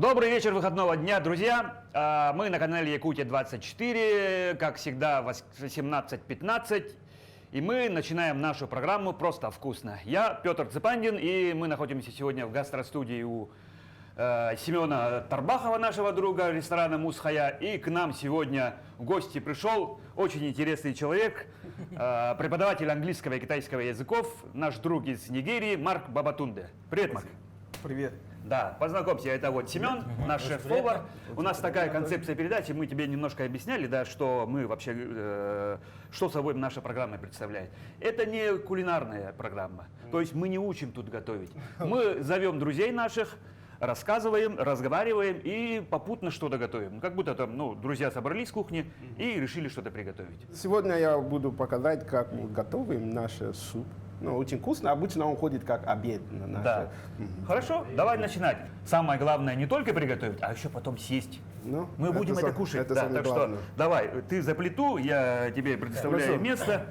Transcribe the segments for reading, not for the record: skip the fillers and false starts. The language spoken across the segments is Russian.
Добрый вечер выходного дня, друзья. Мы на канале Якутия 24, как всегда, 18:15. И мы начинаем нашу программу «Просто вкусно». Я Петр Цепандин, и мы находимся сегодня в гастростудии у Семена Тарбахова, нашего друга, ресторана «Мусхая». И к нам сегодня в гости пришел очень интересный человек, преподаватель английского и китайского языков, наш друг из Нигерии Марк Бабатунде. Привет, Марк. Привет. Да, познакомься, это вот Семен, наш шеф-повар. У нас такая концепция передачи, мы тебе немножко объясняли, да, что мы вообще, что собой наша программа представляет. Это не кулинарная программа, то есть мы не учим тут готовить. Мы зовем друзей наших, рассказываем, разговариваем и попутно что-то готовим. Как будто там, друзья собрались с кухни и решили что-то приготовить. Сегодня я буду показать, как мы готовим наш суп. Очень вкусно. Обычно он ходит как обед на наш. Да. Хорошо, давай начинать. Самое главное не только приготовить, а еще потом сесть. Мы будем это кушать. Это да, так главное. что давай, ты за плиту, я тебе предоставляю место.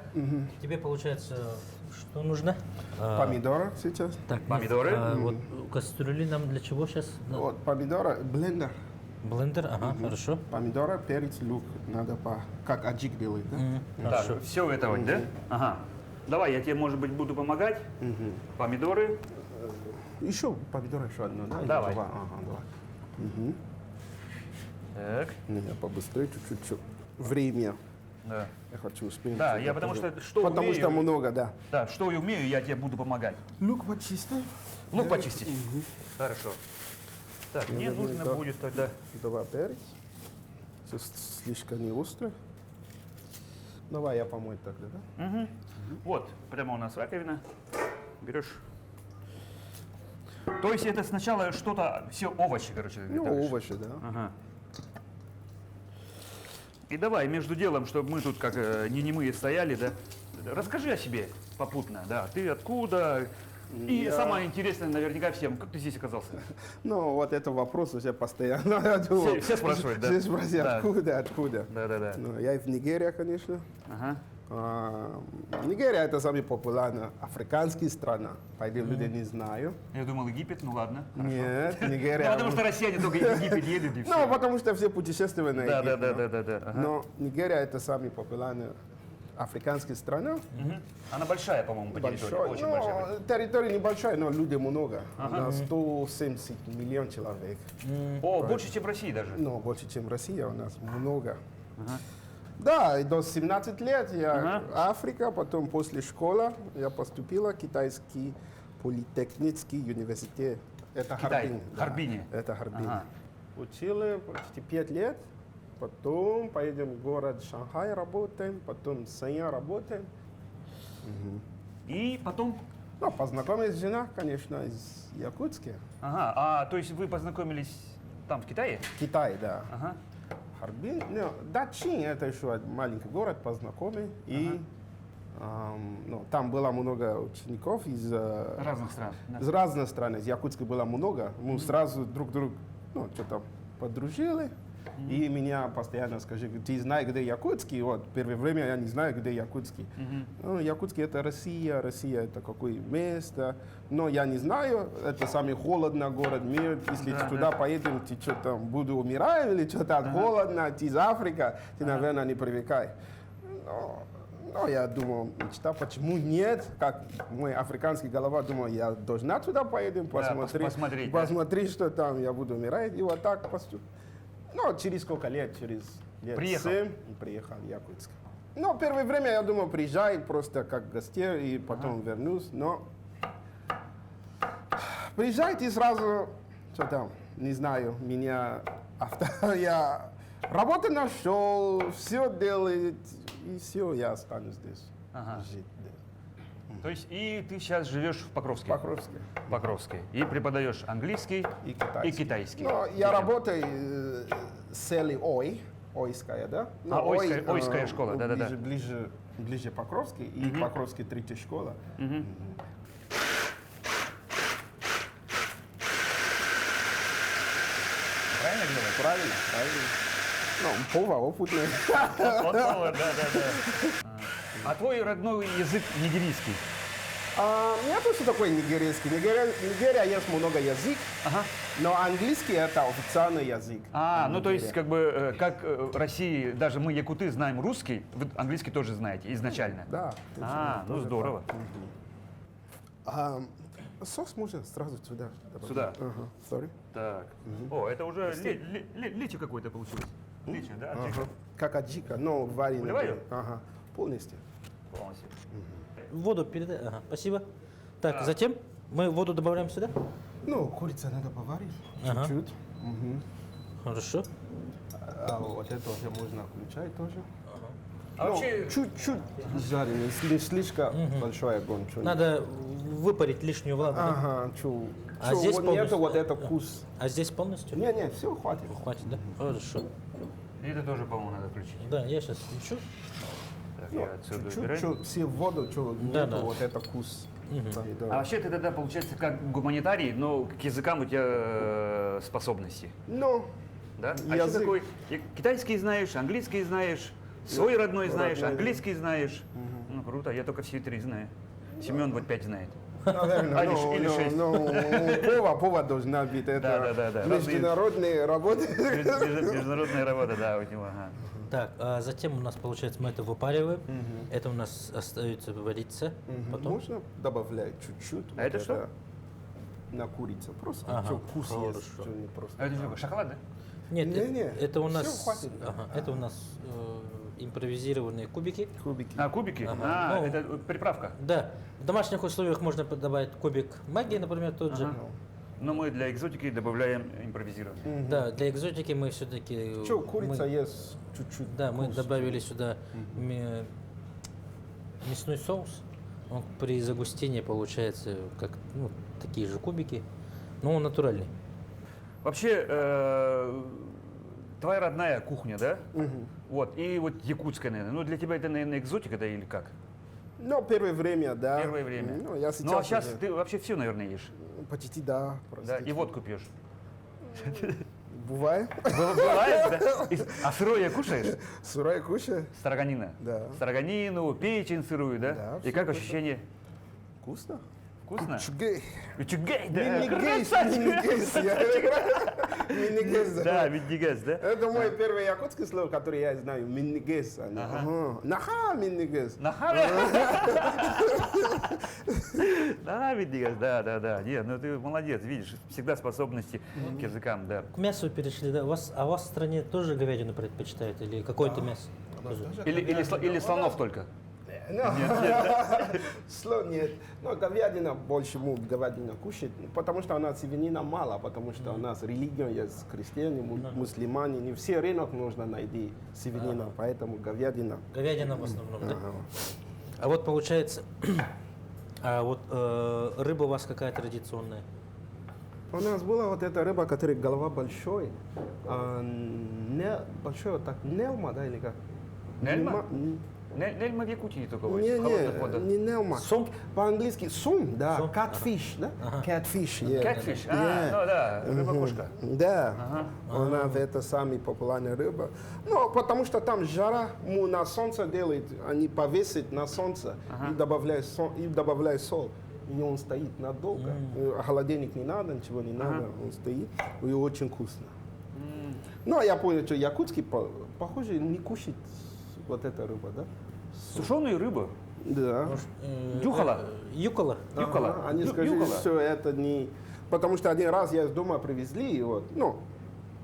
Тебе получается, что нужно? Помидоры сейчас. Так, помидоры. Вот кастрюли нам для чего сейчас? Вот помидоры, блендер. Блендер, ага, хорошо. Помидоры, перец, лук. Надо как аджик делать, да? Да, все это вот, да? Ага. Давай, я тебе, может быть, буду помогать. Помидоры. Еще помидоры еще одно, да? Давай. Ага, давай. Так. Я побыстрее чуть-чуть. Время. Да. Я хочу успеть. Да, я потому что Потому умею, что много, да. Да, что я умею, я тебе буду помогать. Лук почисти. Лук почистить. Хорошо. Так, мне нужно да. будет тогда. Давай перец. Все слишком не остро. Давай я помою тогда, да? Вот, прямо у нас раковина. Берешь. То есть это сначала что-то, все овощи, короче, ты готовишь? Овощи, да. Ага. И давай между делом, чтобы мы тут как не немые стояли, да. Расскажи о себе попутно, да. Ты откуда? И самое интересное, наверняка всем, как ты здесь оказался? Вот это вопрос уже постоянно. Все спрашивают, да? Все спрашивают, Да. откуда? Да. Я из Нигерии, конечно. Ага. Нигерия это самая популярная африканская страна, поэтому люди не знают. Я думал, Египет, ну ладно. Хорошо. Нет, Ну, Нигерия. потому что россияне только Египет едут и все. потому что все путешествуют на Египет. Да. Ага. Но Нигерия это самая популярная африканская страна. Она большая, по-моему, по территории. Очень большая. Территория небольшая, но людей много. У нас 170 миллионов человек. О, больше, чем в России даже. Больше, чем Россия, у нас много. Да, и до 17 лет я Африка, потом после школы я поступила в Китайский политехнический университет. Это Харбин. Харбине. Это Харбин. Ага. Учили почти 5 лет, потом поедем в город Шанхай работаем, потом в Сanya работаем. И потом... Познакомилась жена, конечно, из Якутска. Ага, то есть вы познакомились там, в Китае? Китай, да. Ага. Харбин, Дачин, это еще маленький город, познакомились. И там было много учеников из Разных стран. Да. из разных стран. Из Якутска было много. Мы сразу друг что-то подружили. И меня постоянно скажи, ты знаешь, где Якутский? Вот, первое время я не знаю, где Якутский. Якутский это Россия это какое место. Но я не знаю, это самый холодный город в мире. Если ты туда поедем, ты что там, буду умирать или что-то от холодно, ты из Африки, ты, наверное, не привыкай. Но я думал, почему нет? Как мой африканский голова думал, я должна туда поедем, посмотреть, что там, я буду умирать. И вот так поступил. Через сколько лет? Через лет приехал. 7 приехал в Якутск. Первое время я думал, приезжай просто как гостей и потом вернусь. Но приезжайте сразу, что там, не знаю, я работу нашел, все делает, и все, я останусь здесь жить. То есть и ты сейчас живешь в Покровске? Покровске. И преподаешь английский и китайский. Я работаю в селе Ойская, да? Ойская школа, да. Ближе Покровский и Покровский третья школа. Правильно делаешь? Правильно. Повар опытный. Да. А твой родной язык нигерийский? Нет что такое нигерийский. Нигерия есть много язык, Ага. но английский это официальный язык. Ну то есть Нигерия. как бы как в России, даже мы якуты знаем русский, вы английский тоже знаете изначально. Да. Ну тоже здорово. так. А, сос можно сразу сюда. добавить. Сюда? Ага, sorry. Так. О, это уже личи какой-то получилось. Личи, да? Ага. Как аджика, но вареный. Выливаю? Ага, полностью. Полностью. Воду передай. Ага, спасибо. Так, затем мы воду добавляем сюда. Ну, курица надо поварить Ага. чуть-чуть. Мгм. Хорошо. А вот это уже можно включать тоже. А Ну, вообще, чуть-чуть жареный, слишком большой огонь. чё- Надо выпарить лишнюю влагу. да? Ага, А здесь вот полностью? нету вот это вкус. А здесь полностью? Не, все, хватит. Хватит, да? Хорошо. это тоже, по-моему, надо включить. Да, я сейчас включу. Так, Ну, я отсюда чуть-чуть, убираю. все в воду, Да, нету да. вот это вкус. помидора. А вообще ты тогда, получается, как гуманитарий, но к языкам у тебя способности, Ну, да? А еще Язык. такой, китайский знаешь, английский знаешь, свой родной знаешь, родной. английский знаешь. Ну, круто, я только все три знаю. Семен вот 5 знает. наверное, Или шесть. повод должна быть. Это Да. международные работы. Международная работа, да, у него. Ага. Так, а затем у нас, получается, мы это выпариваем. Это у нас остается вариться. Потом. Можно добавлять чуть-чуть. А это что? На курицу. Просто Ага, что вкус есть. хорошо. что не просто. А это что, шоколад, да? Нет, Не-не, это у всё нас. хватит. Ага, это у нас импровизированные кубики. Кубики. А, кубики? Ага. Ну, Это приправка. Да, в домашних условиях можно добавить кубик магии, например, тот же. Но мы для экзотики добавляем импровизированный. Да, для экзотики мы все-таки. Что, курица есть чуть-чуть. Да, мы вкус. добавили сюда мясной соус. Он при загустении получается как такие же кубики, но он натуральный. Вообще, твоя родная кухня, да? Вот, и вот якутская, наверное. Ну, для тебя это, наверное, экзотика, да, или как? Ну, первое время, да. Первое время. Ну, я сейчас Ну, а сейчас уже ты вообще все, наверное, ешь. почти, да. Да, простите. и водку пьешь. Бывает. Бывает, да? А сырое кушаешь? Сырая куча. Строганина? Да. Строганину, печень сырую, да? Да, И всё как это. ощущение? Вкусно. Вкусно? Чугей. Чугей, да? Мини-гейс, красавчик. мини-гейс. Мини-гейс, Да, мини-гейс, да? Это мой первый якутский слово, который я знаю. Мини-гейс. Наха, мини-гейс. Нахара? Да, мини-гейс, да. Не, ну ты молодец, видишь, всегда способности к языкам, да. К мясу перешли, да? А у вас в стране тоже говядину предпочитают или какое-то мясо? Тоже? Или слонов только? Слон нет. Но говядина больше говядина кушать, потому что у нас свинина мало, потому что у нас религия есть, христиане, мусульмане, не все рынок нужно найти свинина, поэтому говядина. Говядина в основном, да? Ага. А вот получается, рыба у вас какая традиционная? У нас была вот эта рыба, которая голова большой, большой вот так, нельма, да, или как? Нельма? Нельма в Якутии только Не, водится, в холодных водах. не нельма. Сом? По-английски сум, да, Сом? catfish, да? Catfish, yeah. Catfish? Yeah. Ну да, рыба-кошка. Да, у нас это самая популярная рыба. Ну, потому что там жара, мы на солнце делают, они повесят на солнце и добавляют соль. И он стоит надолго. Холодильник не надо, ничего не надо, он стоит, и очень вкусно. Ну, а я понял, что якутский, похоже, не кушает вот эта рыба, да? Сушеную рыбу? Да. Дюхала? Юкола. Юкола. Ага, они сказали, Юкола. что это не... Потому что один раз я из дома привезли, и вот, ну,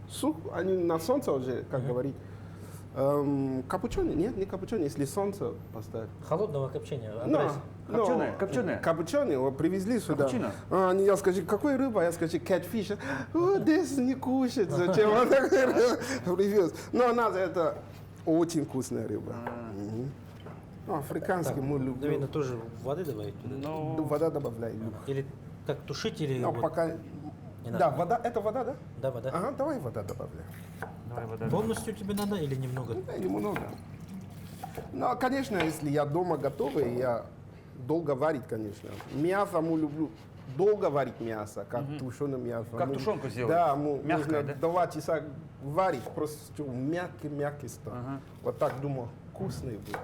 сух, они на солнце уже, как говорить. Капучони? Нет, не капучони, если солнце поставить. Холодного копчения. Копченое, копченое. Капучони, его привезли сюда. Капучино? Я скажу, какой рыба? Я скажу, catfish. О, здесь не кушать, зачем он так привез? Но у нас это очень вкусная рыба. Ну, африканский мы Наверное, любим. тоже воды добавить туда? Ну, Вода добавляй, Люк. Или так тушить, или... Но вот- пока... Не Да, надо. вода, это вода, да? Да, вода. Ага, давай вода добавляй. давай вода. Полностью тебе надо или немного? Да, немного. Ну, конечно, если я дома готовый, я долго варить, конечно. Мясо мы люблю долго варить мясо, как тушеное мясо. Как Мы- тушенку сделать? Да, Мягкое, нужно да? 2 часа варить, просто чтобы мягкий стал. Вот так думаю, вкусный будет.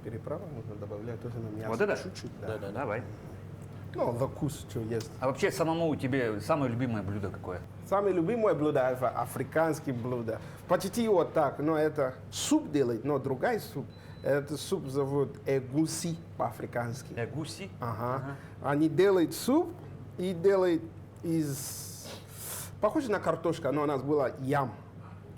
переправа можно добавлять тоже на мясо. Вот это? Чуть-чуть, да. Да-да. Давай. Ну, за вкус, что есть. А вообще самому тебе самое любимое блюдо какое? Самое любимое блюдо – это африканские блюда. Почти вот так, но это суп делает, но другой суп. Этот суп зовут эгуси по-африкански. Гуси? Ага. Они делают суп и делают из... Похоже на картошку, но у нас была ям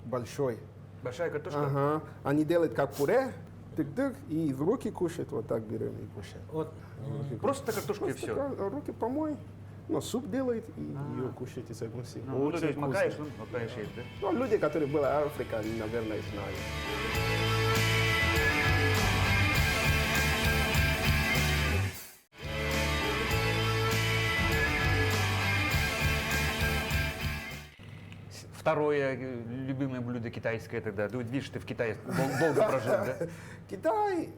большой. Большая картошка? Ага. Они делают как пюре, тык-тык, и в руки кушают, вот так берем и кушаем. Вот. Просто картошка и Просто все. руки помой, но суп делает и ее кушаете с эгуси. Ну, то есть макаешь, вкусно. ну, макаешь есть, да? Ну, люди, которые были в Африке, они, наверное, знают. Второе любимое блюдо китайское тогда. Ты видишь, ты в Китае долго прожил, да? Китай,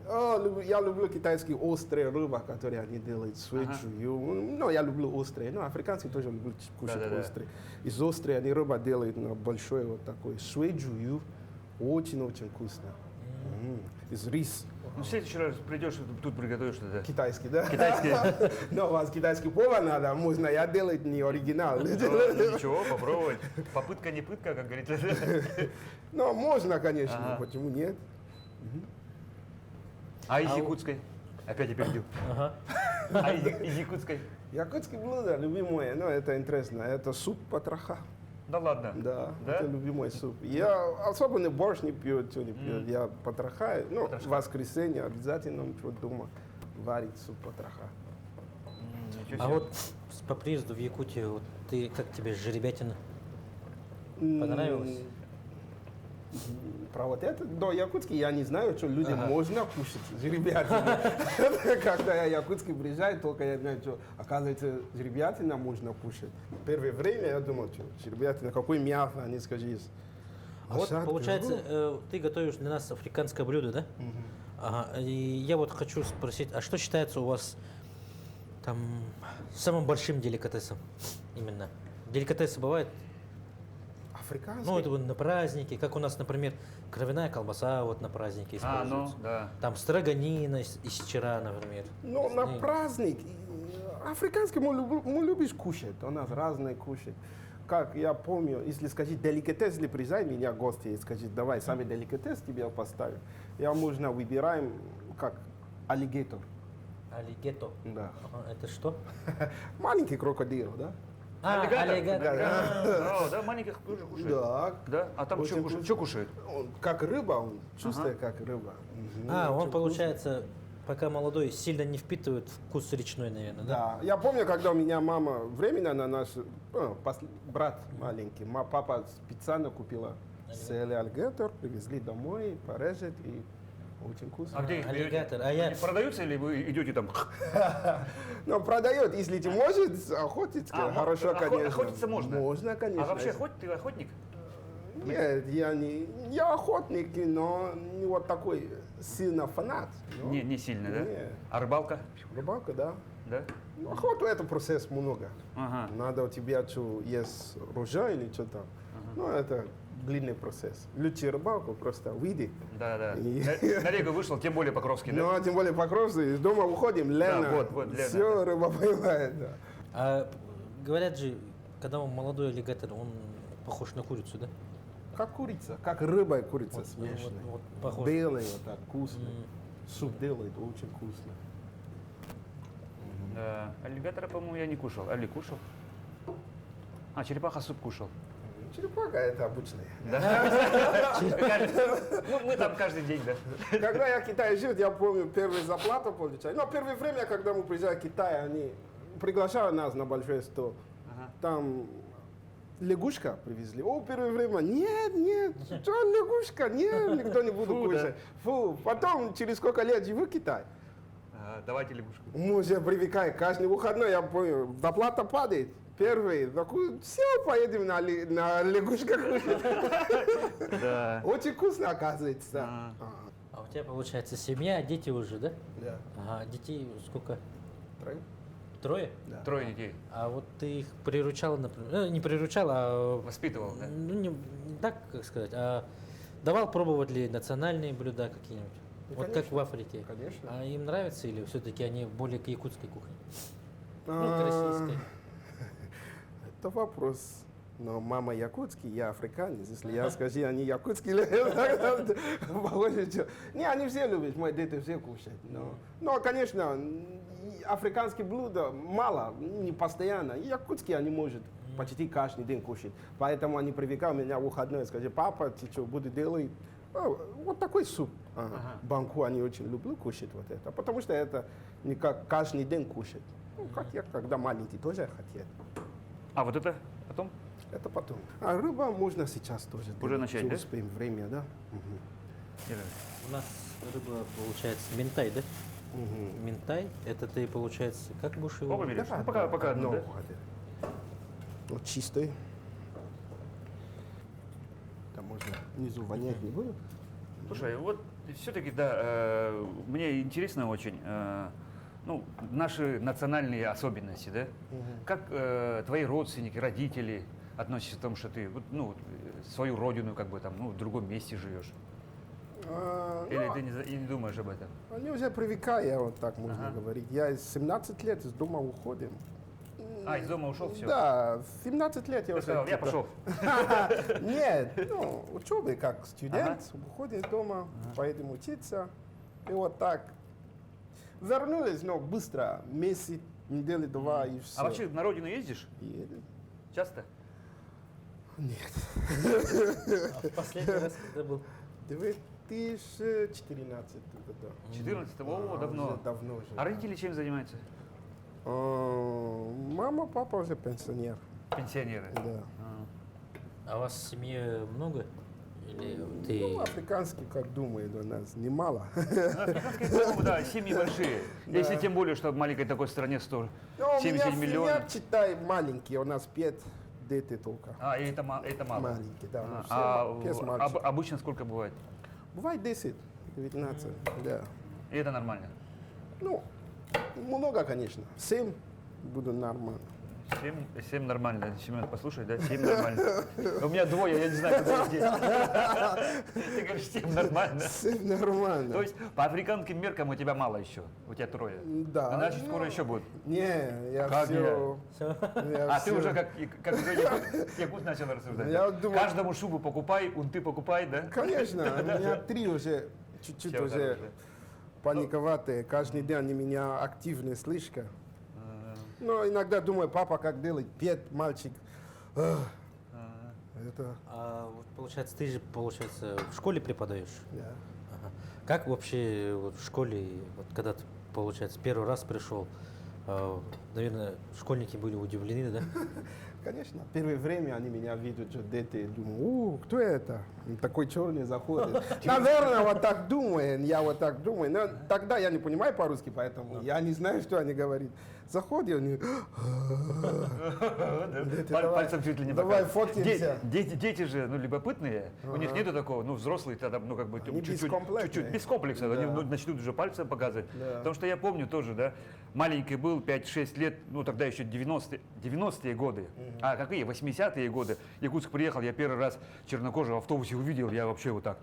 я люблю китайские острые рыбы, которые они делают, суэчжую. Ну, я люблю острые, но африканцы тоже любят кушать Да-да-да. острые. Из острые они рыба делают на большой вот такой суэчжую, очень-очень вкусно. Из рис. Ну, в следующий раз придешь, тут приготовишь тогда. Китайский, да? Китайский? Но у вас китайский повар надо, можно, я делаю не оригинал. Ну, ничего, попробовать. Попытка не пытка, как говорится. Ну, можно, конечно, Ага. почему нет? А из якутской? Опять я перебил. Ага. А из якутской? Якутские блюда любимое, но это интересно, это суп потроха. Да ладно. Да, Да? это любимый суп. Я особенно борщ не пью, что не пью. Я потроха, ну, Потрошка. в воскресенье обязательно что дома варить суп потроха. Ничего А себе. вот по приезду в Якутию, вот ты как тебе жеребятина? М, Понравилось? Про вот это, до якутский я не знаю, что людям можно кушать жеребятину. Когда я якутский приезжаю, только я знаю, что, оказывается, жеребятина можно кушать. Первое время я думал, что жеребятина, какое мясо, они скажи. А вот Лошадка, получается, ты готовишь для нас африканское блюдо, да? Ага. И я вот хочу спросить, а что считается у вас там самым большим деликатесом именно? Деликатесы бывают? африканский. Ну, это вот на праздники, как у нас, например, кровяная колбаса вот на празднике А, ну, используется. да. Там строганина из вчера, например. Ну, на С- праздник. Африканский мы любишь кушать. У нас разные кушать. Как я помню, если скажи деликатес, или приезжай меня гости и скажи, давай, самый деликатес тебе я поставлю. Я можно выбираем, как аллигатор. Аллигето. Да. Ага, это что? Маленький крокодил, да? А, аллигатор. Да, маленьких тоже кушают. Да. Да? А там Очень что кушают? Что кушают? Он как рыба, он чувствует, как рыба. А, он, Очень получается, пока молодой, сильно не впитывает вкус речной, наверное, да? Да, я помню, когда у меня мама временно на наш брат маленький, папа специально купила целый аллигатор, привезли домой, порежет и очень вкусно. А где их берете? Аллигатор. А я... Они продаются или вы идете там? Но продает, если ты можешь охотиться, хорошо, конечно. Охотиться можно? Можно, конечно. А вообще ты охотник? Нет, я охотник, но не вот такой сильно фанат. но Не сильно, да? Не. А рыбалка? Рыбалка, да. Да? Ну, охоту это процесс много. Ага. Надо у тебя что, есть ружье или что там. Ну, это длинный процесс. Лучше рыбалку просто выйди. Да. И- На реку вышел, тем более Покровский, да? Ну, а тем более Покровцы, из дома выходим, Лена, вот Лена, все, да. рыба поймает, да. А говорят же, когда он молодой аллигатор, он похож на курицу, да? Как курица, как рыба и курица Вот, смешанная. вот похож. Белый, вот так, вкусный. Суп делает, очень вкусно. Да. Аллигатора, по-моему, я не кушал. Али кушал? А, черепаха суп кушал. Черепаха это обычная. Ну, мы там каждый день, да. Когда я в Китае жил, я помню, первую зарплату получали. Но первое время, когда мы приезжали в Китай, они приглашали нас на большой стол. Там лягушка привезли. О, первое время, нет, что лягушка, нет, никто не будет Фу, да. кушать. Фу, потом, через сколько лет живу в Китае, Давайте лягушку. мы уже привыкаем, каждый выходной, я помню, зарплата падает. Первый, такой, все, поедем на лягушках кушать. Да. Очень вкусно, оказывается. А. А у тебя, получается, семья, дети уже, да? Да. Ага, детей сколько? Трое? Трое? Да. Трое детей. А вот ты их приручала, например, не приручала, а Воспитывал, да? ну не так, как сказать, а давал пробовать ли национальные блюда какие-нибудь? Вот как в Африке. Конечно. А им нравится или все-таки они более к якутской кухне? Ну, к А, российской. Это вопрос. Но мама якутский, я африканец. Если я скажу, они якутские, не, они все любят, мои дети все кушают. Но, конечно, африканские блюда мало, не постоянно. И якутские они могут почти каждый день кушать. Поэтому они привлекают меня в выходной, скажут, папа, ты что, буду делать? Вот такой суп. Банку они очень люблю кушать вот это, потому что это не как каждый день кушать. Ну, как я, когда маленький, тоже хотел. А вот это потом? Это потом. А рыба можно сейчас тоже. Уже делать, начать, если да? успеем время, да? У нас рыба получается ментай, да? Ментай, это ты, получается, как будешь его? Оба берешь? Ну, пока одну, да? Вот чистый. Там можно внизу вонять не будет. Слушай, вот все-таки, да, мне интересно очень, ну, наши национальные особенности, да? Как твои родственники, родители относятся к тому, что ты, вот, ну, свою родину, как бы там, ну, в другом месте живешь? Или ты не думаешь об этом? Они уже привыкают, вот так можно говорить. Я из 17 лет из дома уходим. А, из дома ушел, все? Да, в 17 лет я Ты уже... сказал, я типа, пошел. Нет, ну, учебы как студент, уходим из дома, поедем учиться. И вот так. Вернулись, но быстро, месяц, недели два и все. А вообще на родину ездишь? Едем. Часто? Нет. А в последний раз когда был? 2014 года. 14-го, давно. Уже давно уже. А родители чем занимаются? Мама, папа уже пенсионер. Пенсионеры. Да. А у вас в семье много? Или ты... Ну, африканский, как думает, у нас немало. Африканские, по-моему, да, семьи большие. Если тем более, что в маленькой такой стране Ну, у 170 меня миллионов. семья, читай, маленький, у нас 5 дети только. А, и это мало. Маленький, да. ну, все А пять мальчиков. обычно сколько бывает? Бывает 10, 19, да. И это нормально. Ну, много, конечно. 7 буду нормально. 7 нормально. Семен, послушай, да, 7 нормально. У меня двое, я не знаю, куда деть. Ты говоришь, 7 нормально. 7 нормально. То есть по африканским меркам у тебя мало еще, у тебя трое. Да. А значит, ну, скоро еще будет. Не, я Как все... А ты уже как якут начал рассуждать. Я да? думаю- Каждому шубу покупай, унты покупай, да? Конечно, у меня 3 уже, чуть-чуть Всё уже хорошо. паниковатые. Каждый день они меня активны слишком. Но иногда думаю, папа, как делать? 5 мальчик. Это, А вот, получается, ты же, получается, в школе преподаешь? да. Ага. Как вообще вот, в школе, вот, когда ты, получается, первый раз пришел, наверное, школьники были удивлены, да? Конечно, первое время они меня видят, что дети, думаю, кто это? Такой черный заходит. Наверное, вот так думаю, я вот так думаю. Но тогда я не понимаю по-русски, поэтому я не знаю, что они говорят. Заходят, они... Дети, Пальцем чуть ли не давай показывают. фоткаемся. Дети же, ну, любопытные, у них нету такого, ну, взрослые тогда, ну, как бы, Они чуть-чуть, бескомплексные. без комплекса, они Да. ну, начнут уже пальцем показывать. Да. Потому что я помню тоже, да, маленький был, 5-6 лет, ну, тогда еще 90-е годы, а какие, 80-е годы, Якутск приехал, я первый раз чернокожего в автобусе увидел, я вообще вот так.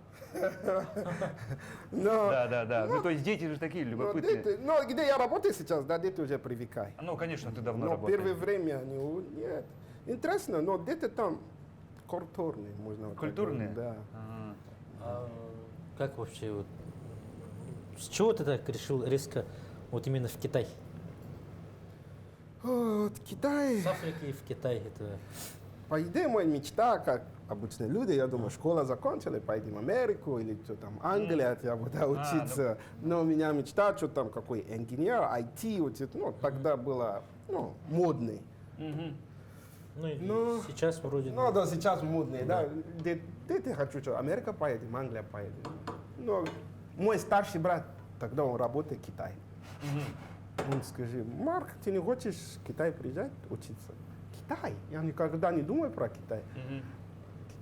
Но, Да. Ну, то есть дети же такие но любопытные. дети, но где я работаю сейчас, да, дети уже привыкают. Ну, конечно, ты давно Но работаешь. первое время они, нет. Интересно, но дети там культурные, можно вот так Культурные? говорить, Да. Ага. А как вообще, вот, с чего ты так решил резко вот именно в Китай? Вот, Китай. С Африки в Китай, это... По идее, моя мечта, как обычные люди, я думаю, школа закончила, поедем в Америку или что там, Англия, я буду учиться. Но у меня мечта, что там, какой инженер, IT, вот это, ну, тогда было, ну, модный. Ну, и Ну, сейчас вроде... Ну, да, сейчас модный, да. Дети хочу, что Америка поедем, Англия поедем. Но мой старший брат, тогда он работает в Китае. Он скажет, Марк, ты не хочешь в Китай приезжать учиться? Китай? Я никогда не думаю про Китай.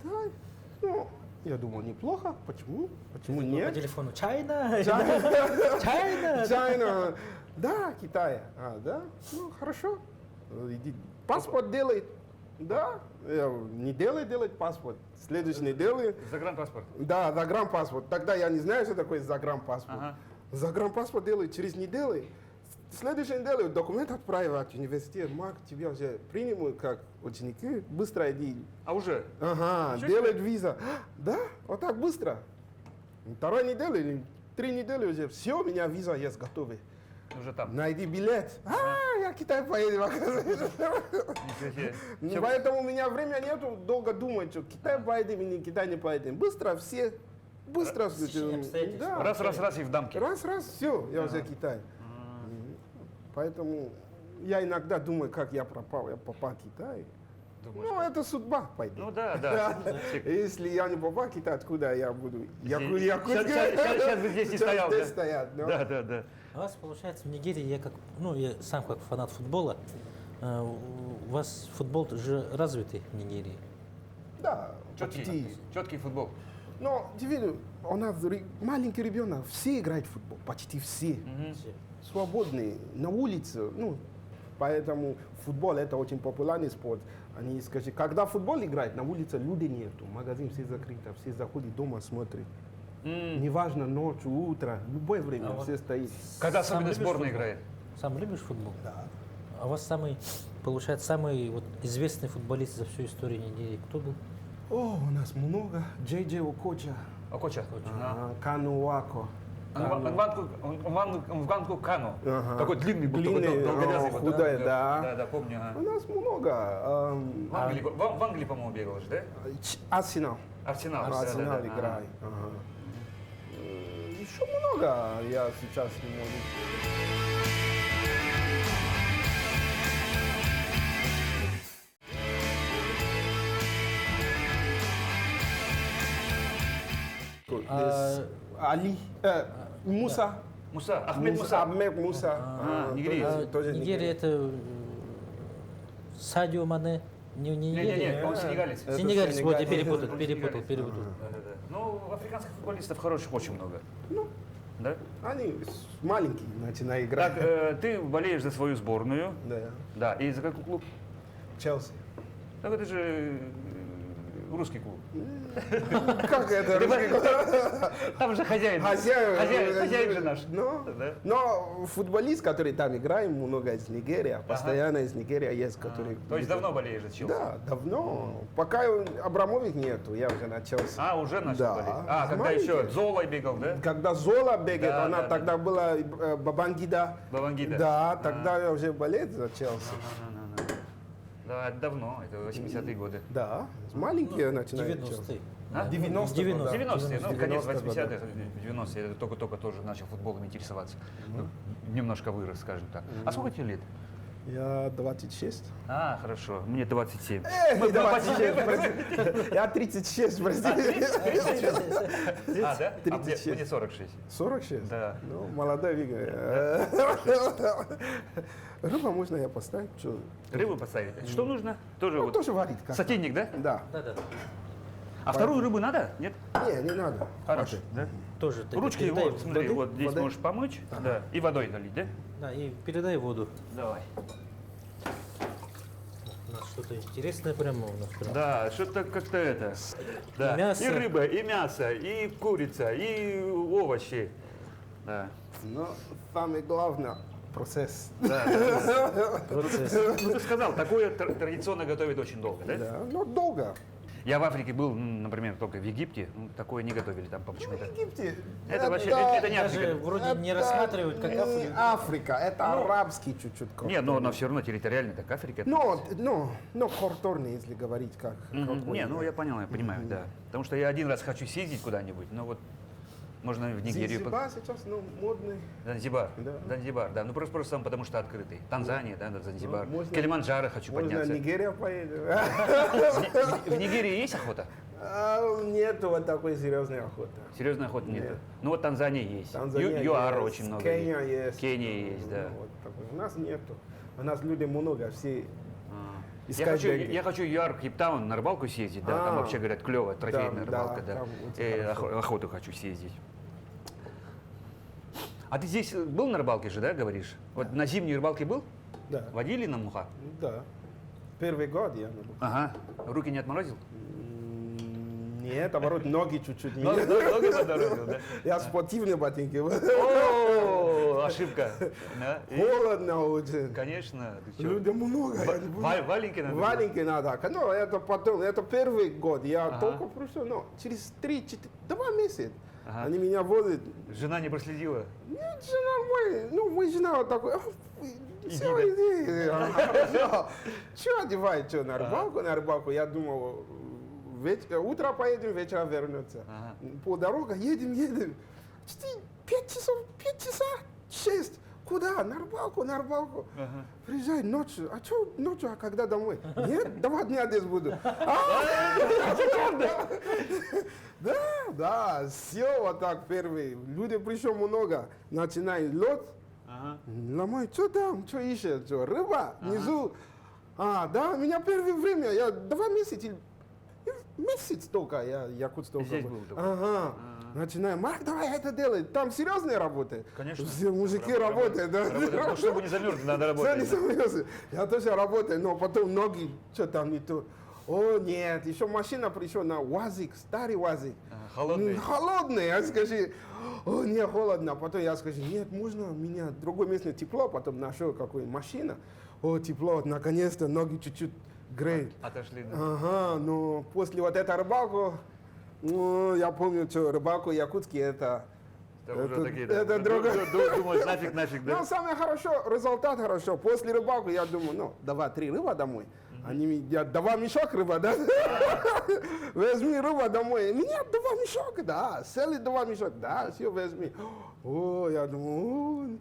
Китай? Ну, я думаю, неплохо. Почему? Почему По нет? телефону Чайна? China. Чайна? China. Да, Китай. А, да? Ну, хорошо. Иди. Паспорт делай. Да, неделю делать паспорт. Следующей неделе, Загранпаспорт. да, загранпаспорт. Тогда я не знаю, что такое загранпаспорт. Ага. Загранпаспорт делают через неделю. Следующей неделе документ отправят в университет. Мак, тебя уже принимают как ученики. Быстро иди. А уже? Ага, Ничего делают виза. Да, вот так быстро. Второй неделе или 3 недели уже. Все, у меня виза есть готовый. Уже там. Найди билет. Я в Китай поеду. Ничего себе. Всё- Поэтому у меня времени нету долго думать, что Китай поедем или Китай не поедем. Быстро все. Быстро. Стечение обстоятельств. Да. Раз, и в дамке. Раз, все, я уже в Китай. Поэтому я иногда думаю, как я пропал. Я попал в Китай. Думаешь, Ну, это судьба, пойдет. Ну да, да. Если я не попал в Китай, откуда я буду? Сейчас бы здесь не стоял, Здесь да? стоят, да. Да, да, да. А у вас, получается, в Нигерии, я сам как фанат футбола, у вас футбол же развитый в Нигерии? Да, почти. Четкий футбол. Но, видишь, у нас маленький ребенок, все играют в футбол, почти все. Все. Свободные, на улице, ну, поэтому футбол это очень популярный спорт. Они скажут, когда футбол играет, на улице людей нету, магазин все закрыто, все заходят дома, смотрят. Неважно, ночью, утро, любое время А вот все стоит. Когда Сам особенно любишь сборная футбол? играет. Сам любишь футбол? Да. А у вас получается, самый вот известный футболист за всю историю Нигерии кто был? О, у нас много. Джей Джей Окоча, Окоча. Кану Вако. Нганку Кану. Ага. Такой длинный был, Длинный, такой долговязый. вот, худой, да. Да, да, помню. ага. У нас много. В Англии, по-моему, бегал же, да? Арсенал. Арсенал. да, да, Арсенал да. играет. Ага. Еще много, я сейчас не могу. Али, Муса. Муса, Ахмед Муса. Ахмед Муса. нигериец. Тоже Нигерия это Садио Мане, не Нигерия? Не-не-не, он сенегалец. Это Сенегалец, вот я Сенегалец. перепутал. Да, да, да. Ну, африканских футболистов хороших очень много. Ну, Да? они маленькие начинают Так, играть. ты болеешь за свою сборную. Да. Да, и за какой клуб? Челси. Так это же русский клуб. Как это? русский гол? Там же хозяин. Хозяин же наш. Да. Но футболист, который там играет, много из Нигерии, постоянно из Нигерии есть, который... То есть давно болеешь за Челси? Да, давно. Пока Абрамович нету, я уже начался. А, уже начал Да. болеть? А, когда Маленький. еще Золой бегал, да? Когда Зола бегает, Да, она да, тогда была Бабангида. Бабангида. Да, тогда я уже болеет за Челси. Да, это давно, это 80-е годы. Да, маленькие начинают Челси. 90-е. А? 90-е. 90-е, ну, конец 90-е, 80-х, 90-е, я только-только тоже начал футболом интересоваться. Ну, немножко вырос, скажем так. А сколько тебе лет? Я 26. А, хорошо, мне 27. Эй, 26, прости. Я 36, прости. А, да? 36. Мне 46. 46? Да. Ну, молодой Вика. Рыба можно я поставить? Что? Рыбу поставить? Что нужно? Тоже Ну, вот. тоже варить как. Сотейник, да? Да. Да. А вторую рыбу надо? Нет? Не надо. Хорошо. Да? Тоже ты Ручки передай вот, смотри, воды? вот здесь Воды? можешь помочь, да, и водой налить, да? Да, и передай воду. Давай. У нас что-то интересное прямо у нас. Прям. Да, что-то как-то это. Да. мясо. И рыба, и мясо, и курица, и овощи. Да. Но самое главное процесс. Да. Процесс. Ну, ты сказал, такое традиционно готовят очень долго, да? Да, но долго. Я в Африке был, например, только в Египте, такое не готовили там почему-то. В Египте. Это вообще, это не Даже Африка. вроде не рассматривают как не Африку. Африка, это арабский чуть-чуть. Нет, но все равно территориально так Африка. Но культурный, если говорить как. Не, ну я понял, я понимаю, да. Потому что я один раз хочу съездить куда-нибудь, но вот можно в Нигерию. Занзибар сейчас, ну, модный. Занзибар. Да. Занзибар, да. Ну просто сам потому что открытый. Танзания, да, Занзибар. Ну, можно- Килиманджаро хочу Можно подняться. Нигерия поедем. В Нигерии есть охота? Нету вот такой серьезной охоты. Серьезной охоты нет. Нет. Ну вот Танзания есть. Танзания ЮАР есть, очень много. Кения есть. Кения есть, да. Ну, вот такой. У нас нету. У нас людей много, все А. искать деньги. Я хочу ЮАР, Кейптаун на рыбалку съездить, да, там А. вообще говорят клево, трофейная Да, рыбалка, да, да. там очень хорошо. Охоту хочу съездить. А ты здесь был на рыбалке же, да, говоришь? Вот на зимней рыбалке был? Да. Водили на Муха? Да. Первый год я не был. Ага. Руки не отморозил? Нет, наоборот, ноги чуть-чуть. Ноги подморозил, да? Я спортивные ботинки. О, ошибка. Да, и, Холодно очень. конечно. Ты чё? Людей много. я не буду. Валенки надо? Валенки надо. Ну, это потом, это первый год. Я Ага. только пришел, но через 2 месяца Ага. они меня возят. Жена не проследила? Нет, жена моя, ну, мой жена вот такой, все, да. иди. Хорошо. Что одевать, что, на рыбалку, на рыбалку? Я думал, утро поедем, вечером вернуться. Ага. По дороге едем. 5 часов, 6. Куда? На рыбалку, на рыбалку. Ага. Приезжай ночью. А что ночью, а когда домой? Нет, 2 дня здесь буду. Да, все вот так первый. Люди пришел много. Начинает лед. Ага. Ломай, что там, что ищешь, что, рыба внизу. Да, меня первое время, я 2 месяца, месяц только, я якутский Здесь был только. Ага. Начинаем, Марк, давай это делай, там серьезная работа. Конечно. Все мужики работают, да. Ну, чтобы не замерзнуть, надо Все не работать. серьезно. Я тоже работаю, но потом ноги, что там не то. О, нет, еще машина пришла на УАЗик, старый УАЗик. Холодный. Холодный, я скажу, о, не холодно. Потом я скажу, нет, можно у меня другое место тепло. Потом нашел какую машина. О, тепло, наконец-то ноги чуть-чуть греют. Отошли, да. Ага, но после вот этой рыбалку, ну, я помню, что рыбалку якутский это уже такие, да. это другое. Думаешь, нафиг, да? Ну, самое хорошо, результат хорошо. После рыбалки я думаю, ну, давай 3 рыба домой. Они мне, давай мешок рыба, да? Возьми рыба домой. Меня 2 мешок, да. Целый 2 мешок, да, все возьми. О, я думаю,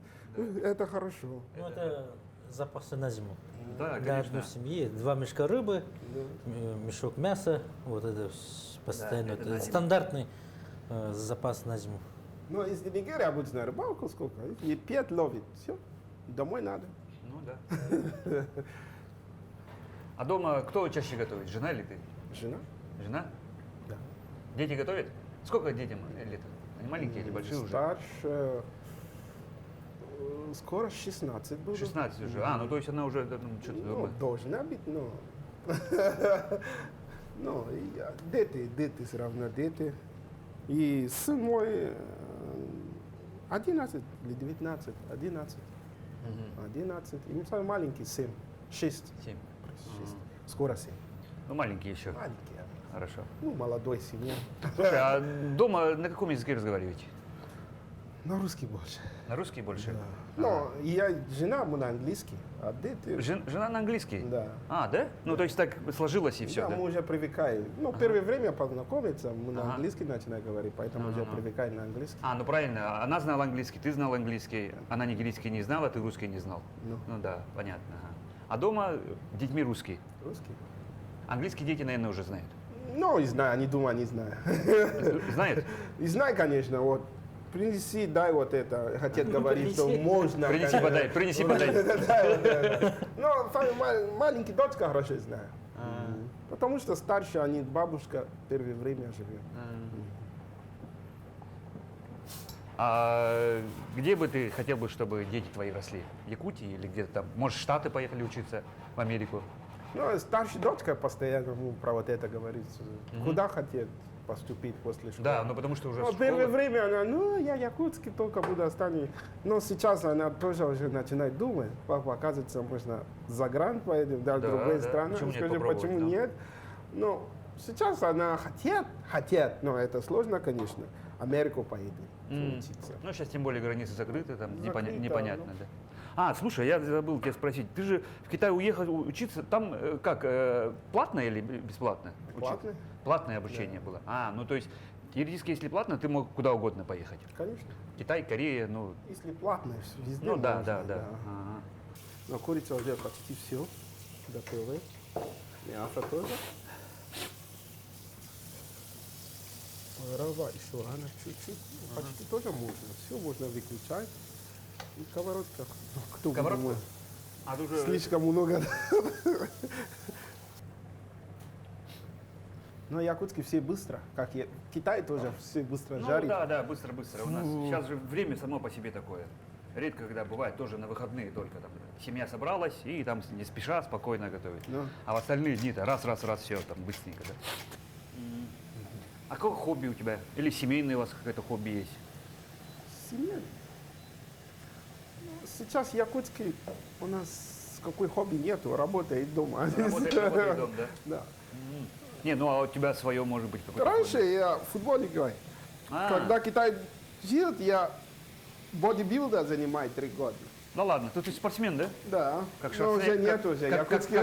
это хорошо. Ну, это запасы на зиму. Да, Для конечно. одной семьи 2 мешка рыбы, мешок мяса, вот это постоянно, это это на зиму. стандартный запас на зиму. Но из Нигерии обычно рыбалку сколько? И 5 ловит, все, домой надо. Ну да. А дома кто чаще готовит? Жена или ты? Жена? Жена? Да. Дети готовят? Сколько детям лет? Они маленькие или большие уже? Старше, скоро 16 будет. 16 уже. А, ну то есть она уже что-то Ну, дома. должна быть, но... Ну, дети все равно дети. И сын мой 11 или 19, 11. 11. И самый маленький 7, 6. 7. Скоро 7. Ну маленькие еще. Маленький. Хорошо. Ну, молодой семья. Слушай, а дома на каком языке разговариваете? На русский больше. На русский больше? Но я, жена мы на английский, а дети... Жена на английский? Да. А, да? Ну то есть так сложилось и все, Да, да? мы уже привыкаем. Ну, первое время познакомиться, мы на Ага. английский начинаем говорить, поэтому уже привыкаем на английский. А, ну правильно, она знала английский, ты знал английский, она нигерийский не знала, ты русский не знал. Ну. Да, понятно. Ага. А дома детьми русский. Русский. Английские дети, наверное, уже знают. Ну, и знаю, они думают, не знаю. Знают? И знаю, конечно, вот, принеси, дай вот это, хотят говорить, что можно. Принеси, конечно. подай, принеси, подай. Да. Но самый маленький дочка хорошо знаю. Потому что старше они, бабушка первое время живет. А где бы ты хотел бы, чтобы дети твои росли? В Якутии или где-то там? Может, в Штаты поехали учиться, в Америку? Ну, старшая дочка постоянно про вот это говорит. Куда хотят поступить после школы? Да, ну потому что уже Ну, первое время она, я якутский только буду останусь. Но сейчас она тоже уже начинает думать. Папа, оказывается, можно за гран поедем, да, в Да, другую да. страну. Почему нет Скажи, попробовать, почему да. нет? Но сейчас она хотят, но это сложно, конечно, Америку поедет учиться. Ну, сейчас тем более границы закрыты, там Закрыто, непонятно, ну. да. А, слушай, я забыл тебя спросить, ты же в Китай уехал учиться, там платно или бесплатно? Платно. Платное обучение было. А, ну то есть теоретически, если платно, ты мог куда угодно поехать. Конечно. Китай, Корея, ну, Если платно, везде ну да, можно, да. Ага. Но курица уже почти все готовы. Мясо тоже. Рыба еще рано чуть-чуть. Почти тоже можно. Все можно выключать. И сковородка. Кто бы Сковородку? думал, А ты уже... слишком много. Но якутские все быстро. Как Китай тоже все быстро Ну жарит. да, быстро. У нас сейчас же время само по себе такое. Редко, когда бывает, тоже на выходные только там. Семья собралась и там не спеша, спокойно готовит. Ну. А в остальные дни-то раз, все, там быстренько, да. А какое хобби у тебя? Или семейное у вас какое-то хобби есть? Семья. Сейчас в Якутске у нас какой хобби нету, работа и дома. Работает дом, да? Да. Не, ну а у тебя свое может быть какое-то Раньше хобби? я в футбол играю. А, Когда Китай жил, я бодибилдер занимаюсь 3 года. Ну ладно, ты спортсмен, да? Да, Как но уже Шварценеггер. нет уже. Как Якутский.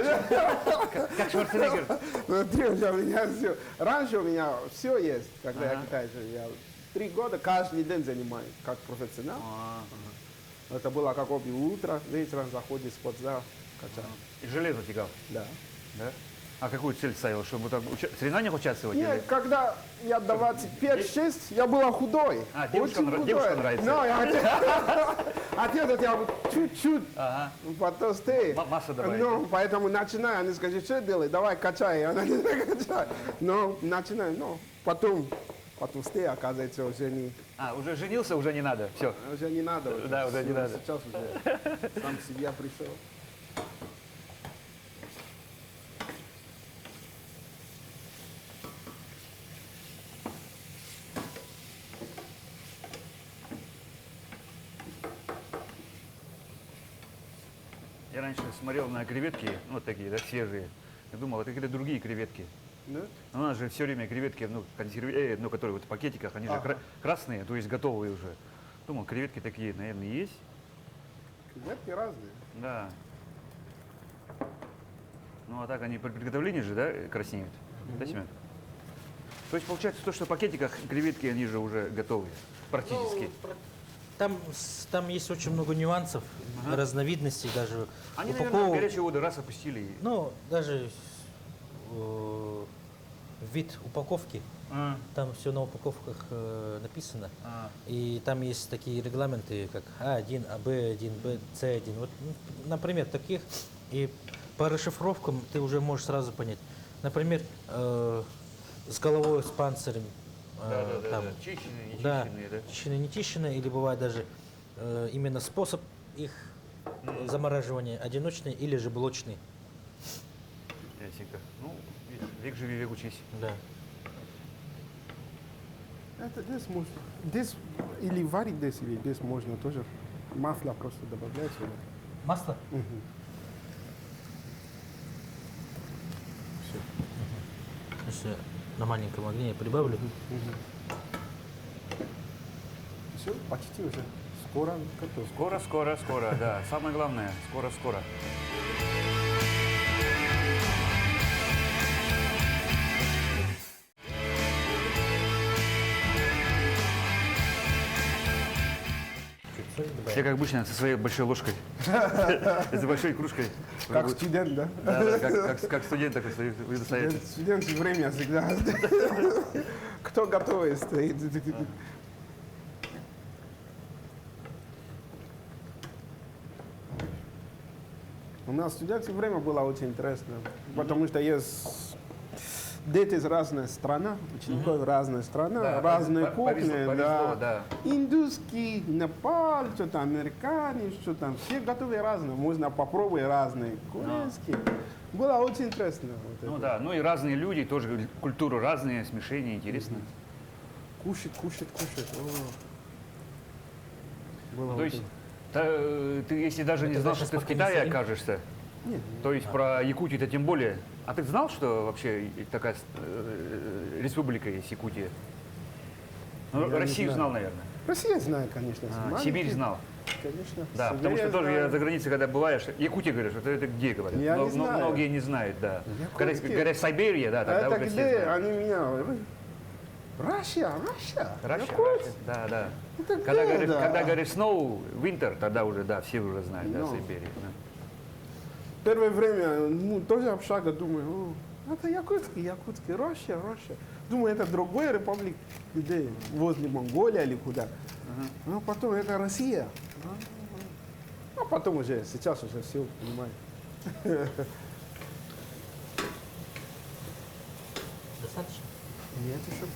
Как Шварценеггер. Смотри, уже у меня все. Раньше у меня все есть, когда я Ага. в Китае жил. Я 3 года каждый день занимаюсь, как профессионал. А, Это было как хобби. Утро, вечером заходишь в спортзал, качаешь. И железо тягал, Да. да? А какую цель ставил, чтобы там в соревнованиях участвовать? Нет, или- когда я до 25-6, я был худой. А, девушкам Очень девушкам худой. нравится. Но я отец я чуть-чуть Ага. потолстее. Масса добавить. Ну, поэтому начинаю, они скажут, что делай, давай качай. Она не качай. Но начинаю, но потом потолстее, оказывается, уже Уже женился, уже не надо. Все. уже не надо. Да, уже не Всё, надо. Сейчас уже сам себя пришел. Я раньше смотрел на креветки, ну, вот такие, да, свежие. Я думал, это какие-то другие креветки. Да? Но у нас же все время креветки, ну, ну, которые вот в пакетиках, они же Ага. красные, то есть готовые уже. Думал, креветки такие, наверное, есть. Креветки разные. Да. Ну, а так они при приготовлении же, да, краснеют? Да, Семен? То есть получается то, что в пакетиках креветки, они же уже готовы, практически. Там есть очень много нюансов, разновидностей даже. Они, наверное, в Упаковок- горячую воду раз опустили. Ну, даже вид упаковки, там все на упаковках написано. И там есть такие регламенты, как А1, АБ1, С1. Вот, например, таких. И по расшифровкам ты уже можешь сразу понять. Например, с головой, с панцирем. там, Чищенные, не да, чищенные, да? чищенные, не чищенные, или бывает даже именно способ их замораживания одиночный или же блочный. Ясненько. Ну, век живи, век учись. Да. Это здесь можно. Здесь или варить здесь, или здесь можно тоже. Масло просто добавлять сюда. Масло? Все. Сейчас я на маленьком огне я прибавлю. Все, почти уже. Скоро готов. Скоро, скоро, скоро, да. Самое главное, скоро, скоро. Чуть соль добавим. Все, как обычно, со своей большой ложкой. С большой кружкой. Как студент, да? Да, да, как студент такой стоит, вы достаете. Студент время всегда. Кто готовый стоит. У нас в студенческое время было очень интересно, потому что есть дети из разных стран, учеников разных стран, Да, разные повезло, кухни, повезло, да. Индусский, Непал, что-то американец, что там, все готовы разные, можно попробовать разные, корейские. Было очень интересно. Вот Ну это. да, ну и разные люди, тоже культуры разные, смешения, интересно. Кушать. О. Было То есть, очень- ты если даже не Это знал, даже что ты в спокойно Китае стоим? окажешься, Нет, то есть про Якутию-то тем более. А ты знал, что вообще такая республика есть Якутия? Ну, Я не Россию знаю. знал, наверное. Россия знает, конечно. А, Сибирь знал. Конечно. Да, потому что Сибирь тоже я знает. за границей, когда бываешь, Якутия говоришь, вот это где говорят? Я не Но знаю. многие не знают, да. Когда Якутский. говорят Сибирия, да, А тогда это уже все где? знают. Они меня... Россия. Раши, Якутск. да, да. Это Когда где, говоришь, да? когда говоришь snow, winter, тогда уже, да, все уже знают, да, Ну. Сибирь. Да. Первое время, тоже общага, думаю, это Якутский, Россия. Думаю, это другой республик, где, возле Монголии или куда. А потом это Россия. А потом уже, сейчас уже все понимаю. Достаточно? Нет еще.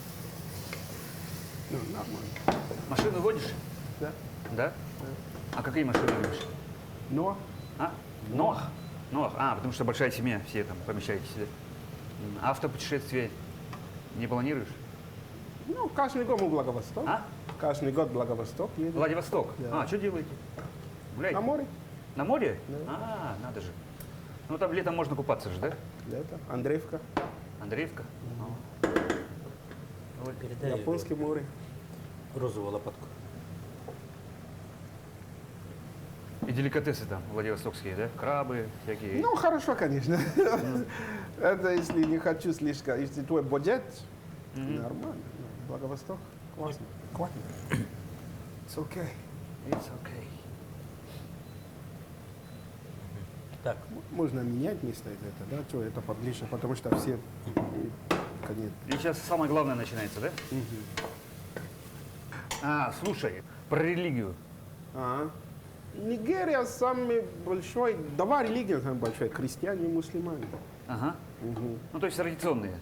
Ну, нормально. Машину водишь? Да. Да? А какие машины любишь? Но А? Ноах? Ноах. А, потому что большая семья, все там помещаетесь. Да? Автопутешествие не планируешь? ну, каждый год мы в Благовосток. А? Каждый год в Благовосток едем. Владивосток. Да. А, что делаете? Гуляете? На море. На море? Да. А, надо же. Ну там летом можно купаться же, да? Лето. Андреевка. Андреевка? Вот. Передай Японское море. розовую лопатку. И деликатесы там владивостокские, да? Крабы всякие. Ну, хорошо, конечно. Это если не хочу слишком. Если твой бюджет, нормально. Ну, Благовосток. Классно. Классно. It's okay. It's okay. Так, Можно менять место это, да? Что это поближе, потому что все конец. И сейчас самое главное начинается, да? А, слушай, про религию. Нигерия самый большой, два религии самые большие, крестьяне и мусульмане. Ага. Ну, то есть традиционные.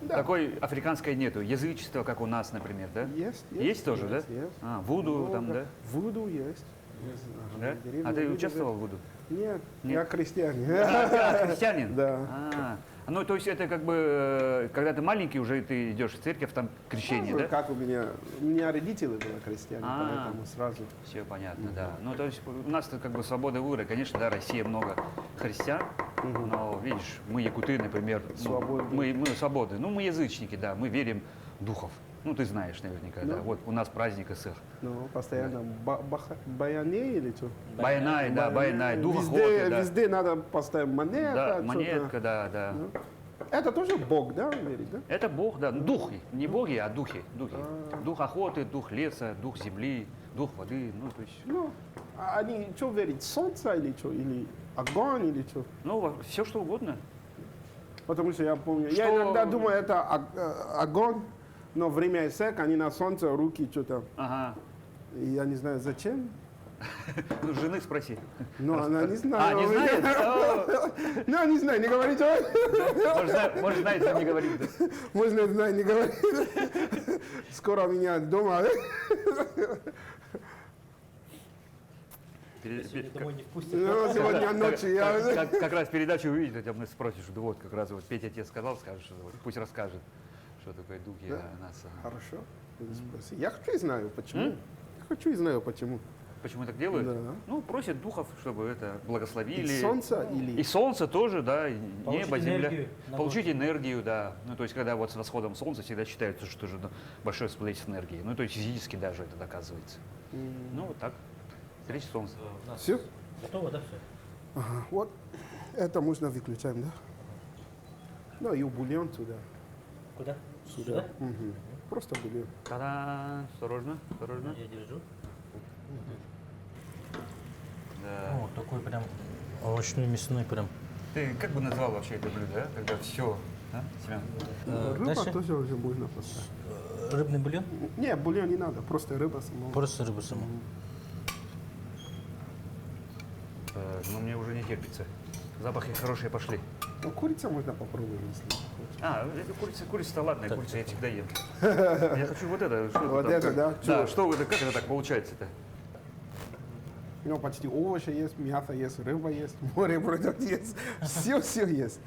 Да. Такой африканской нету. Язычество, как у нас, например, да? Есть, Есть тоже, да? есть. А, вуду там, Много. да? Вуду есть. Да? Деревня А ты Вуду, участвовал в вуду? Нет, Нет. я крестьянин. А, ты христианин? Да. А, ну, то есть это как бы, когда ты маленький, уже ты идешь в церковь, там крещение, Ну, да? Как у меня родители были крестьяне, А. поэтому сразу. Все понятно, да. Ну, то есть у нас-то как бы свобода выбора. Конечно, да, Россия много христиан, но, видишь, мы якуты, например, ну, Свободны. мы свободны. Ну, мы язычники, да, мы верим в духов. Ну, ты знаешь наверняка, да. Ну. Вот у нас праздник Исых. Ну, постоянно баяне или что? Байнай, да, байнай, дух Везде, охоты, да. везде надо поставить монета. Да, что-то. монетка, да, да. Ну. Это тоже Бог, да, верить, да? Это Бог, да, духи, не боги, а духи, духи. Дух охоты, дух леса, дух земли, дух воды, ну, то есть, Ну, а они что верят, солнце или что? Или огонь или что? ну, все что угодно. Потому что я помню, я Что- иногда думаю, это огонь, но время Исаак, они на солнце, руки что-то. Ага. И я не знаю, зачем. Ну, жены спроси. Но она не знает. А, не знает? О, Ну, не знаю, не говорите. может, знает, но не говорит. Да? Можно знать, не говорит. Скоро меня дома. Пере- домой не впустят. Ну, сегодня ночью я... Как раз передачу увидит, хотя бы спросишь, да вот как раз вот Петя тебе сказал, скажешь, что вот, пусть расскажет, что такое духи Да. нас. Хорошо. Спроси. Я хочу и знаю, почему. Я хочу и знаю, почему. Почему так делают? Да. Ну, просят духов, чтобы это благословили. И солнце И или... солнце тоже, да, и Получить небо, земля. энергию на Получить энергию, да. Ну, то есть, когда вот с восходом солнца всегда считается, что же большой всплеск энергии. Ну, то есть, физически даже это доказывается. Ну, вот так. Встреча солнца. У нас Все? готово, да, все? Ага. Вот. Это можно выключать, да? Ну, и бульон туда. Куда? Сюда. Мгм. Просто бульон. Та-да! Осторожно, осторожно. Я держу. Да. О, такой прям овощной мясной прям. Ты как бы назвал вообще это блюдо, а? Когда все, да, Семен? Рыба Дальше тоже уже можно поставить. рыбный бульон. Не, бульон не надо, просто рыба сама. Просто рыбу саму. Ну, мне уже не терпится. Запахи хорошие пошли. Ну, курица можно попробовать, если хочешь. А, это курица-то ладно, курица я всегда ем. Я хочу вот это. Что Вот там, это, как- да? Да, Чё? что это, как это так получается-то? Ну, почти овощи есть, мясо есть, рыба есть, морепродукты есть. Все есть.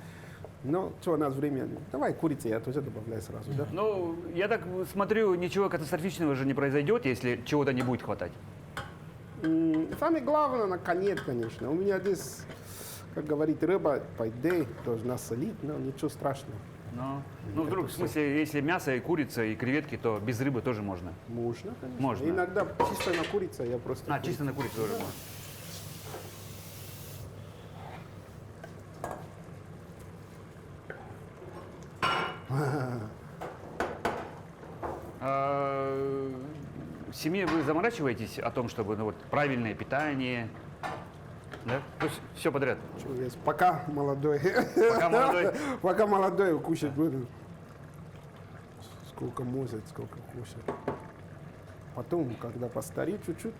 Ну, что у нас время? Давай курицу я тоже добавляю сразу, да? Ну, я так смотрю, ничего катастрофичного же не произойдет, если чего-то не будет хватать. Самое главное, наконец, конечно. У меня здесь, как говорит, рыба, по идее, должна солить, но ничего страшного. Ну, вдруг, в смысле, если мясо и курица, и креветки, то без рыбы тоже можно. Можно, конечно. Можно. Иногда чисто на курице я просто... А, чисто на курицу тоже можно. В семье вы заморачиваетесь о том, чтобы ну, вот, правильное питание, да? То есть все подряд. Что есть? Пока молодой. Пока молодой. Пока молодой кушать буду. Сколько может, сколько кушать. Потом, когда постарею чуть-чуть,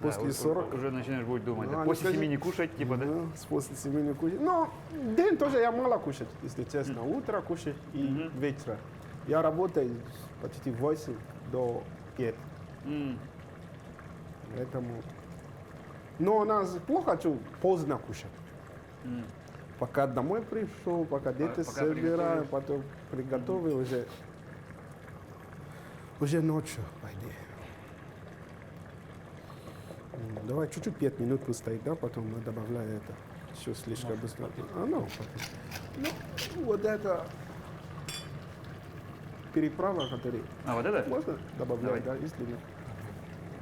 Да, после уже- 40, Уже начинаешь будет думать. Ну, да, они после скажут- 7 не кушать, типа, да? ну, после семьи кушать. Но день тоже я мало кушать, если честно. Утро кушать и вечера. Я работаю почти 8 до 5. М. Поэтому Но у нас плохо, что поздно кушать. Пока домой пришел, пока дети пока собираю, потом приготовил уже ночью, по идее. Давай чуть-чуть 5 минут постоит, да, потом мы добавляем это. Все слишком быстро. Ну, вот это переправа, который А, вот это? можно добавлять, Давай. да, если нет.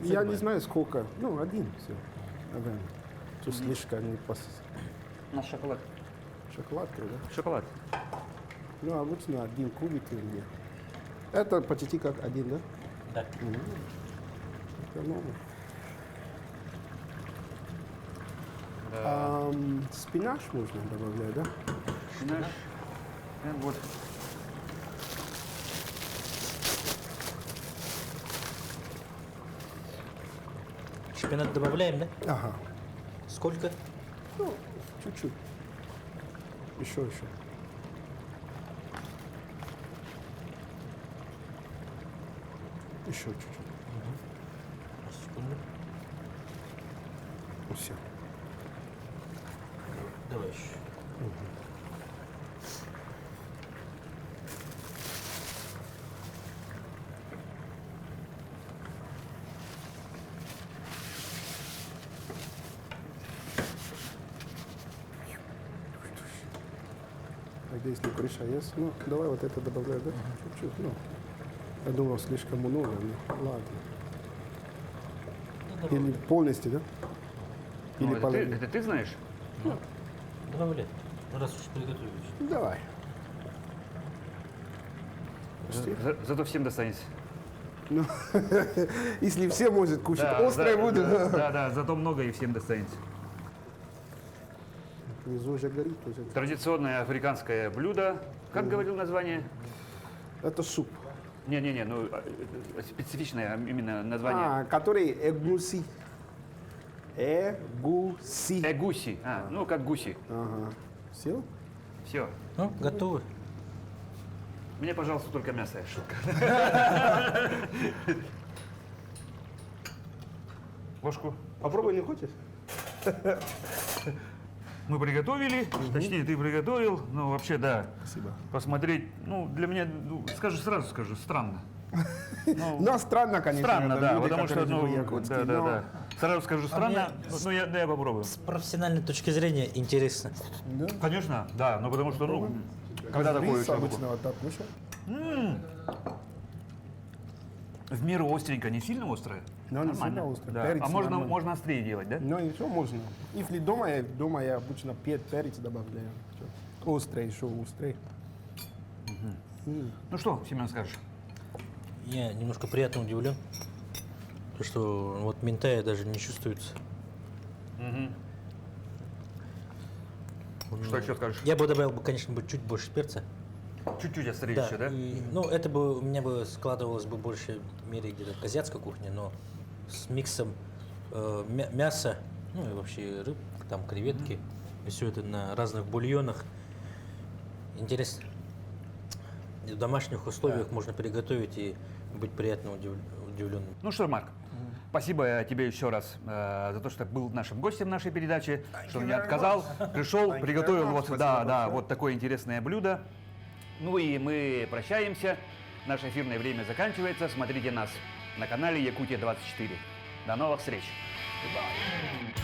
Я не знаю сколько, ну, один все, наверное. Что слишком не пос... У нас шоколад. Шоколадка, да? Шоколад. Ну, обычно один кубик или нет. Это почти как один, да? Да. Экономно. Да. Спинаш можно добавлять, да? Знаешь, вот. Шпинат добавляем, да? Ага. Сколько? Ну, чуть-чуть. Еще. Еще чуть-чуть. Секунду. Все. Давай еще. А если крыша есть, ну, давай вот это добавляй, да? Чуть-чуть, ну. Я думал, слишком много, но ладно. Или полностью, да? Ну, Или это, половину. это ты знаешь? Добавляй. Ну, раз уж приготовились. Давай. Зато всем достанется. Ну, если все может кушать, Да, острое да, будет. Да, зато много и всем достанется. Внизу уже горит. Традиционное африканское блюдо. Как говорил название? Это суп. Не-не-не, ну специфичное именно название. Который эгуси. Эгуси. Гуси. Ну как гуси. Ага. Все? Все. Ну, готовы. Мне, пожалуйста, только мясо. Шутка. Ложку. Попробуй, не хочешь? Мы приготовили, точнее, ты приготовил, ну, вообще, да. Спасибо. Посмотреть, ну, для меня, сразу скажу, странно. Ну, Ну, странно, конечно. странно, это да, люди, потому что, которые ну, живут в Якутске, да. но- Сразу скажу, странно, ну, я попробую. С профессиональной точки зрения интересно. Да. Конечно, да, ну, потому что, ну, когда такое Рис еще обычно вот так кушают. в меру остренько, не сильно острое? Но не Нормально. сильно острое. Да. Перец А можно, нормально. можно острее делать, да? Ну, еще можно. Если дома я обычно перец добавляю. Всё. Острый, еще острый. Ну что, Семен, скажешь? Я немножко приятно удивлен, то, что вот ментая даже не чувствуется. Что еще скажешь? Я бы добавил, конечно, бы чуть больше перца. Чуть-чуть острее еще, да? и, ну, это бы у меня бы складывалось бы больше в мере где-то азиатской кухни, но с миксом мяса, ну и вообще рыб, там креветки, и все это на разных бульонах. Интересно. И в домашних условиях можно приготовить и быть приятно удивленным. Ну что, Марк, спасибо тебе еще раз за то, что был нашим гостем нашей передачи, что не отказал, пришел, Thank you приготовил very much. вот, Спасибо да, большое. вот такое интересное блюдо. Ну и мы прощаемся. Наше эфирное время заканчивается. Смотрите нас на канале Якутия 24. До новых встреч. Goodbye.